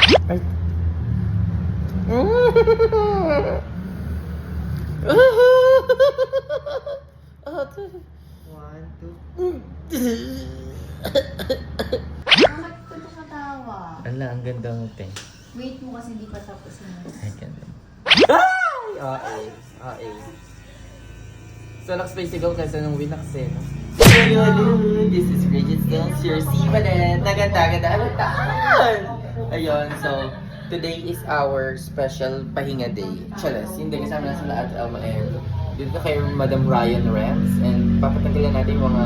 Ay. One, two. Bakit ka tumatawa? Ala, ang ganda mo, te. Wait mo kasi hindi pa tapos yun. Ay, ganda. Ay! Okay. So, nakspacey-go kasi nung win na kasi, no? This is Bridget Stones, your Simanet. Naganda. Ayun, so, today is our special pahinga day. Chalas, hindi kasama na sila at Elma and dito kay Madam Ryan Rems and papatanggalan natin yung mga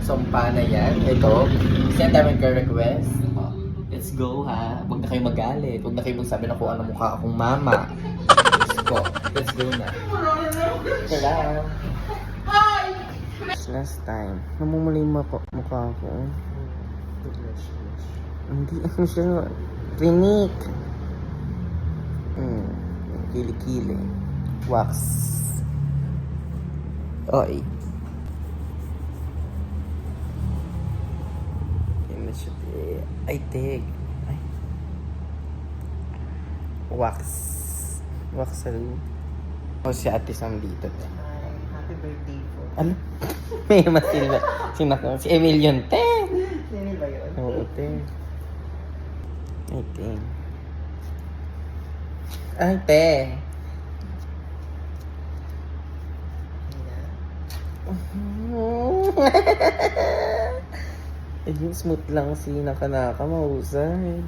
sumpa na yan. Ito, send namin ka request. Let's go ha. Huwag na kayo magalit. Huwag na kayo magsabi na kung ano mukha akong mama. Let's go na. Tara. Last time, namumula yung mukha ko. Hindi ano siya. Trinik. Kili-kili. Wax. Oy. Yan na siya. Ay, tig. Ay. Wax. Wax sa o si Ate Sam dito. Happy birthday po. Ano? May masilba. Si Emilion, te. Sino ba yun? Oo, te. Ay, te. Ay, te. Ayun, smooth lang si Nakanaka. Mahusay.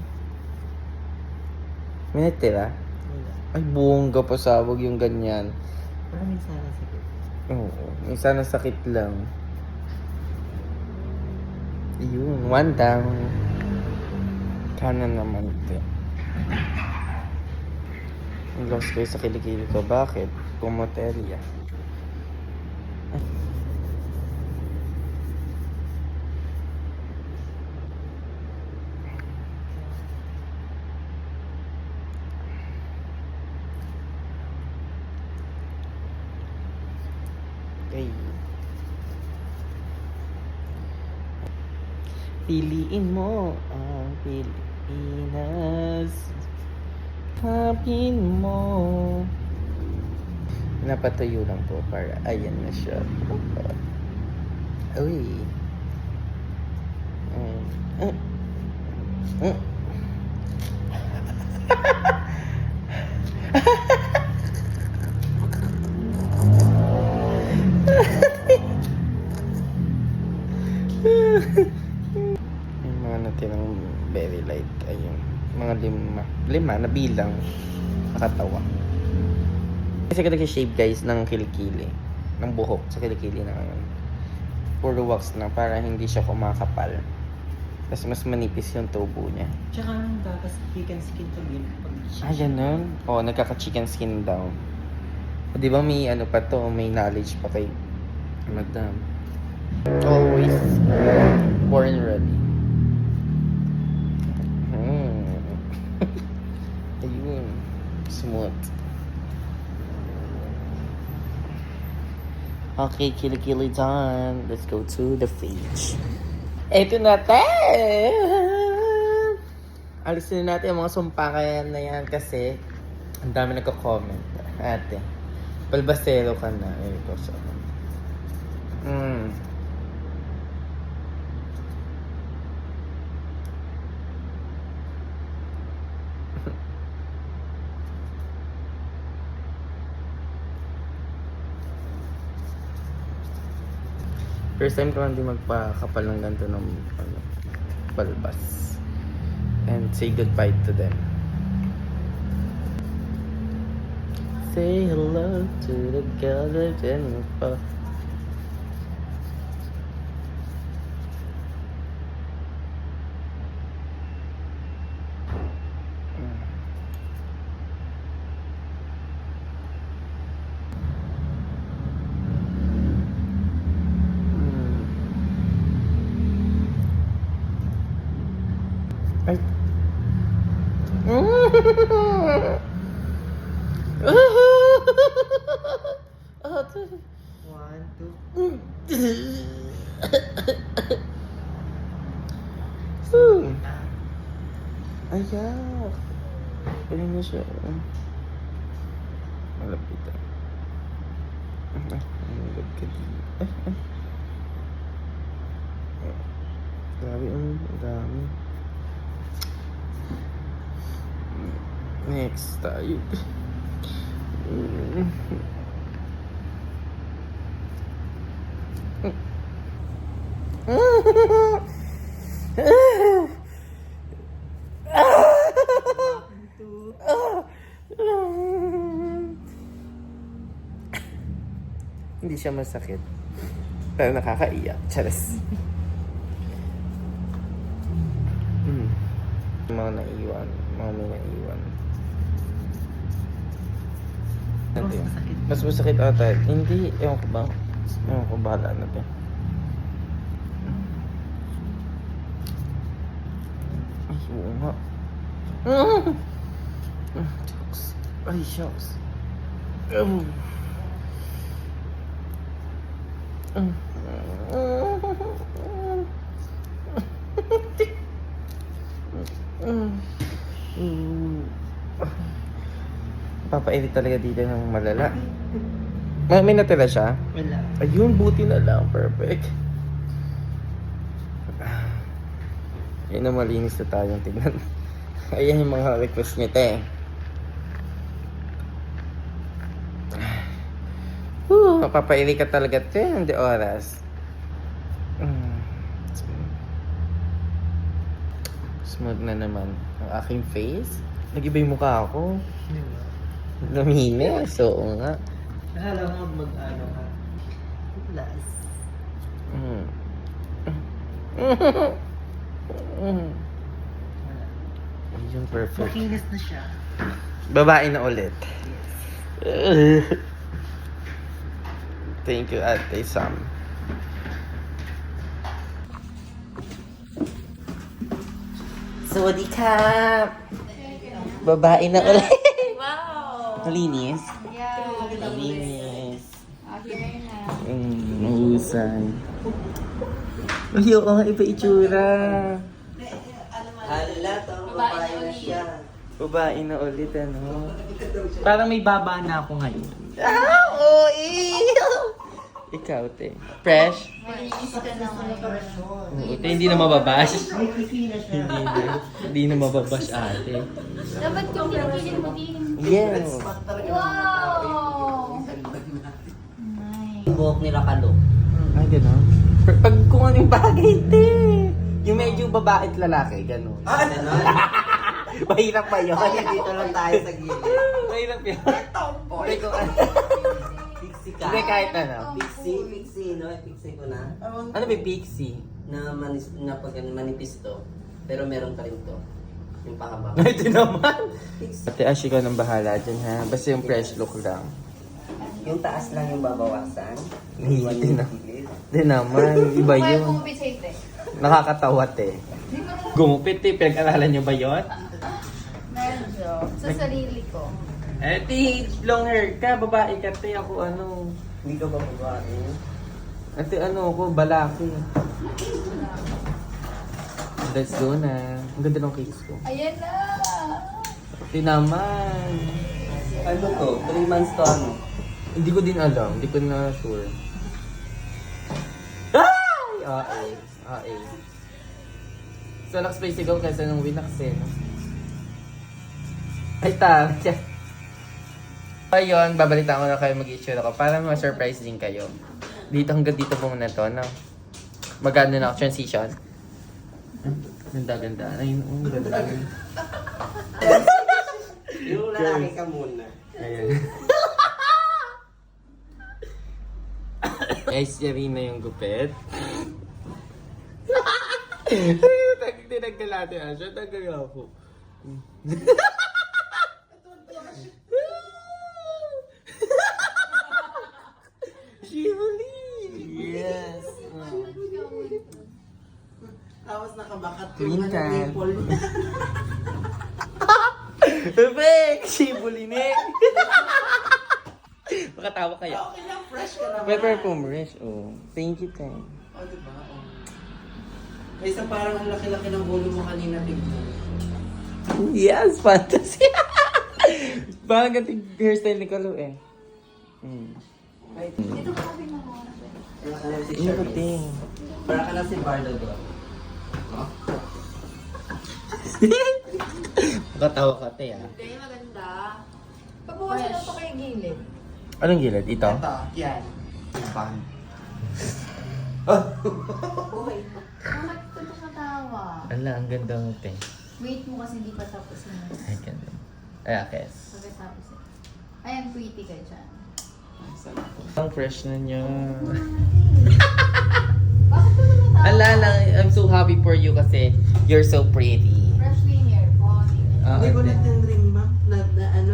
May natira? Wala. Ay, bongga pa sabog yung ganyan. Maraming sana sa group. Oo, minsan nasakit lang. Ayun, one down. Kanan naman ito. Ang lost kayo sa kilikili ko. Bakit? Pumotelya. Okay. Piliin mo ang Pilipinas. Hapin mo. Napatuyo lang po para ayan na siya. Uy. Yung mga natirang very light ayun. Mga lima na bilang nakatawa. Kasi ka nag-shave guys ng kilikili. Ng buhok sa kilikili na ngayon. Puro wax na para hindi siya kumakapal. Tapos mas manipis yung tubo niya. Tsaka nung gagas chicken skin to yun. Ah, ganun? Oo, nagkaka-chicken skin daw. O, di ba may ano pa to, may knowledge pa kay Madam. Always born ready. Ayun. Smooth. Okay, kilikili done. Let's go to the page. Eto na tayo! Alisin na natin ang mga sumpakayan na yan kasi ang dami nagko-comment. Ate, balbasero ka na. Ito sa First time ko hindi magpakapal ng ganito ng balbas. And say goodbye to them. Say hello to the girl that in the Ay. One, two. Ayak! Galing na siya. Malapit ah. Malapit ka di. Grabe, ang dami. Next tayo. Hindi siya masakit. Pero nakakaiyak. Charas. Mga naiwan. Mga may naiwan. Mas masakit. Mas masakit ata. Hindi. Ewan ko ba? Ewan ko, bahala natin. Ay, oo nga. Shucks. Ay, shucks. Papainit talaga dito ng malala. May natira siya? Wala. Ayun, buti na lang. Perfect. Ayun na, malinis na tayong tignan. Ayan yung mga request niya, te. Mapapaili ka talaga, te. Hindi oras. Smooth na naman ang aking face. Nag-iba yung mukha ako. Luminis. Oo nga. Akala mo mag-ano ka. Plus. Ayun, perfect. Makinis na siya. Babae na ulit. Thank you, Ate Sam. Sawadee ka! Babae na ulit. Wow! Malinis. Yeah. Malinis. Okay na. Mahusay. Ay, oo nga, iba itsura. Hala, tawang babae na siya. Babae na ulit, ano? Parang may baba na ako ngayon. Oo, ikaw, te. Fresh? Malinis ka na ngayon. Oo, te, hindi na mababash. May pipi na siya. Hindi na mababash, ate. Dapat kung kinikilin mo din. Yes. Wow! Nice. Buhok nila kalo. Ay, gano'n? Pag kung ano yung bagay, te. Yung medyo babae at lalaki, gano'n. Ganon? Mahirap pa yun. Dito lang tayo sa gilid. Mahirap yun. Tomboy. Hindi ko Pixie ka. Hindi, kahit ano. Pixie, no? Pixie ko na. Ano ba yung pixie? Na pag manipis to. Pero meron pa rin to. Yung pakaba. Ito naman. Pixie. Ate Ash, ikaw nang bahala dyan, ha? Basta yung fresh look lang. Yung taas lang yung babawasan. Hindi Iwan din yung na. gilid. Hindi naman, iba Kaya yun. kumupit sa ite. Nakakatawa, te. Gumupit, te. Pinag-aralan niyo ba yun? Medyo. Sa sarili ko. Eh, te, long hair ka. Babae ka, te. Ako, ano. Hindi ka ba babae? Ate, ano ako, balaki. Let's go na. Ang ganda ng cakes ko. Ayan na! Ate naman. Ano to? 3 months to ano? Hindi ko din alam. Hindi ko na sure. Ay! Ay. So, naka-space ikaw kaysa nung Winax eh, no? Ay, tama. Ayun, babalitaan ko na kayo mag-issue ako para ma-surprise din kayo. Dito hanggang dito po muna to, no? Maganda na ako, transition. Ganda. Ayun, ganda. Yung lalaki ka muna. Ayan. Guys, yari na yung gupit. Tinagdal natin siya. Tagal ako. Shivoli! Yes! Tapos nakabakat Green yung can. nipple. Bebek! Shivoli ni! Makatawa kayo. Okay lang, fresh ka naman. Pepper Pumrish. Oh. Thank you, Tay. Oh, diba? Oh. Kaysa parang ang laki-laki ng ulo mo kanina, tignan. Yes, fantasy. Parang ganting hairstyle ni Kalu eh. Dito ka kami na mo. Para ka na si Hindi ko Charisse. ting. Para ka na si Bardo bro. Makatawa ka te ah. Hindi, maganda. Pagbawasan lang pa kayo gilid. Anong gilid? Ito? Yan. Pan. Uy, bakit ka tumatawa? Ala, ang ganda mo te. Wait mo kasi hindi pa tapos yun. Ay, ganda. Ay, akes. Pagkatapos yun. Ay, ang pretty ka dyan. Ang fresh na niya. Bakit ka tumatawa? Ala lang, I'm so happy for you kasi you're so pretty. Freshly hair po. Hindi ko net yung ring ma'am.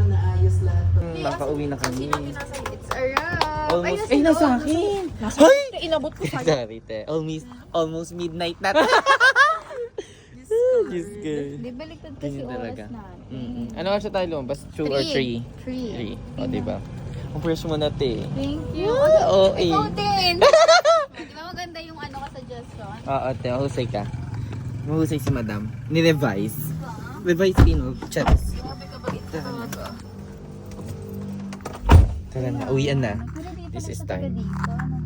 Naayos lahat. Makauwi na kami. It's a wrap. Almost, ay, nasa akin! Ay! Inabot ko sa'yo. Sorry, te. Almost midnight na. Diyos ko. Di baliktad kasi Ganyan oras talaga. natin. Ano ka siya tayo lumabas? 2 or 3? 3. 3. O, diba? Ang fresh mo na, te. Thank you. Oo, eh. Ikaw din. Di ba maganda yung ano ka suggestion? Oo, te. Mahusay ka. Mahusay si madam. Ni-revise. Revise sino? Charis. Grabe ka ba ito? Tara na. Uwian na. Pero dito This is sa taga time. dito. Ano